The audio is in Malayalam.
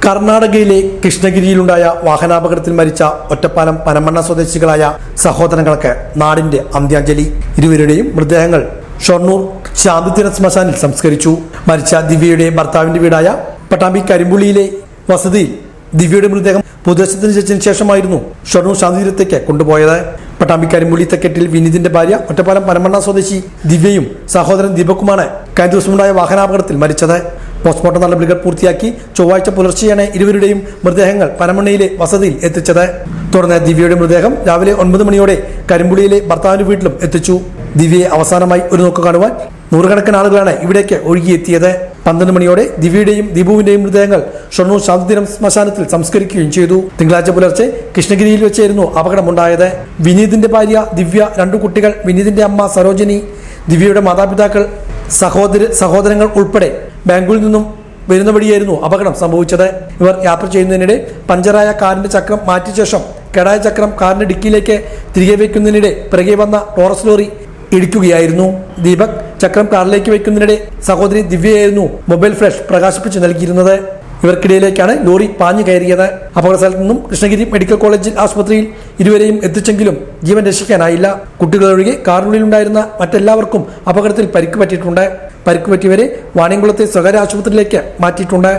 കർണാടകയിലെ കൃഷ്ണഗിരിയിലുണ്ടായ വാഹനാപകടത്തിൽ മരിച്ച ഒറ്റപ്പാലം പനമണ്ണ സ്വദേശികളായ സഹോദരങ്ങൾക്ക് നാടിന്റെ അന്ത്യാഞ്ജലി. ഇരുവരുടെയും മൃതദേഹങ്ങൾ ഷൊർണൂർ ശാന്തിതീര ശ്മശാനിൽ സംസ്കരിച്ചു. മരിച്ച ദിവ്യയുടെ ഭർത്താവിന്റെ വീടായ പട്ടാമ്പി കരിമ്പുള്ളിയിലെ വസതിയിൽ ദിവ്യയുടെ മൃതദേഹം പൊതുദർശനത്തിന് വെച്ചതിന് ശേഷമായിരുന്നു ഷൊർണൂർ ശാന്തിതീരത്തേക്ക് കൊണ്ടുപോയത്. പട്ടാമ്പി കരിമ്പുള്ളി തെക്കറ്റിൽ വിനീതിന്റെ ഭാര്യ ഒറ്റപ്പാലം പനമണ്ണ സ്വദേശി ദിവ്യയും സഹോദരൻ ദീപക്കുമാണ് കഴിഞ്ഞ ദിവസമുണ്ടായ വാഹനാപകടത്തിൽ മരിച്ചത്. പോസ്റ്റ്മോർട്ടം നടപടികൾ പൂർത്തിയാക്കി ചൊവ്വാഴ്ച പുലർച്ചെയാണ് ഇരുവരുടെയും മൃതദേഹങ്ങൾ പനമണ്ണയിലെ വസതിയിൽ എത്തിച്ചത്. തുടർന്ന് ദിവ്യയുടെ മൃതദേഹം രാവിലെ 9 മണിയോടെ കരിമ്പുള്ളിയിലെ ഭർത്താവിന്റെ വീട്ടിലും എത്തിച്ചു. ദിവ്യയെ അവസാനമായി ഒരു നോക്ക് കാണുവാൻ നൂറുകണക്കിന് ആളുകളാണ് ഇവിടേക്ക് ഒഴുകിയെത്തിയത്. 12 മണിയോടെ ദിവ്യയുടെയും ദീപുവിന്റെയും മൃതദേഹങ്ങൾ ഷൊർണൂർ ശാന്തിതീരം ശ്മശാനത്തിൽ സംസ്കരിക്കുകയും ചെയ്തു. തിങ്കളാഴ്ച പുലർച്ചെ കൃഷ്ണഗിരിയിൽ വെച്ചായിരുന്നു അപകടമുണ്ടായത്. വിനീതിന്റെ ഭാര്യ ദിവ്യ, 2 കുട്ടികൾ, വിനീതിന്റെ അമ്മ സരോജിനി, ദിവ്യയുടെ മാതാപിതാക്കൾ, സഹോദരങ്ങൾ ഉൾപ്പെടെ ബാംഗ്ലൂരിൽ നിന്നും വരുന്ന വഴിയായിരുന്നു അപകടം സംഭവിച്ചത്. ഇവർ യാത്ര ചെയ്യുന്നതിനിടെ പഞ്ചറായ കാറിന്റെ ചക്രം മാറ്റിയ ശേഷം കേടായ ചക്രം കാറിന്റെ ഡിക്കിയിലേക്ക് തിരികെ വയ്ക്കുന്നതിനിടെ പിറകെ വന്ന ടോറസ് ലോറി ഇടിക്കുകയായിരുന്നു. ദീപക് ചക്രം കാറിലേക്ക് വയ്ക്കുന്നതിനിടെ സഹോദരി ദിവ്യയായിരുന്നു മൊബൈൽ ഫ്ലാഷ് പ്രകാശിപ്പിച്ച് നൽകിയിരുന്നത്. ഇവർക്കിടയിലേക്കാണ് ലോറി പാഞ്ഞു കയറിയത്. അപകട സ്ഥലത്ത് നിന്നും കൃഷ്ണഗിരി മെഡിക്കൽ കോളേജിൽ ആശുപത്രിയിൽ ഇരുവരെയും എത്തിച്ചെങ്കിലും ജീവൻ രക്ഷിക്കാനായില്ല. കുട്ടികളൊഴികെ കാറിനുള്ളിലുണ്ടായിരുന്ന മറ്റെല്ലാവർക്കും അപകടത്തിൽ പരിക്ക് പറ്റിയിട്ടുണ്ട്. പരിക്ക് പറ്റിയവരെ വാണിയംകുളത്തെ സ്വകാര്യ ആശുപത്രിയിലേക്ക് മാറ്റിയിട്ടുണ്ട്.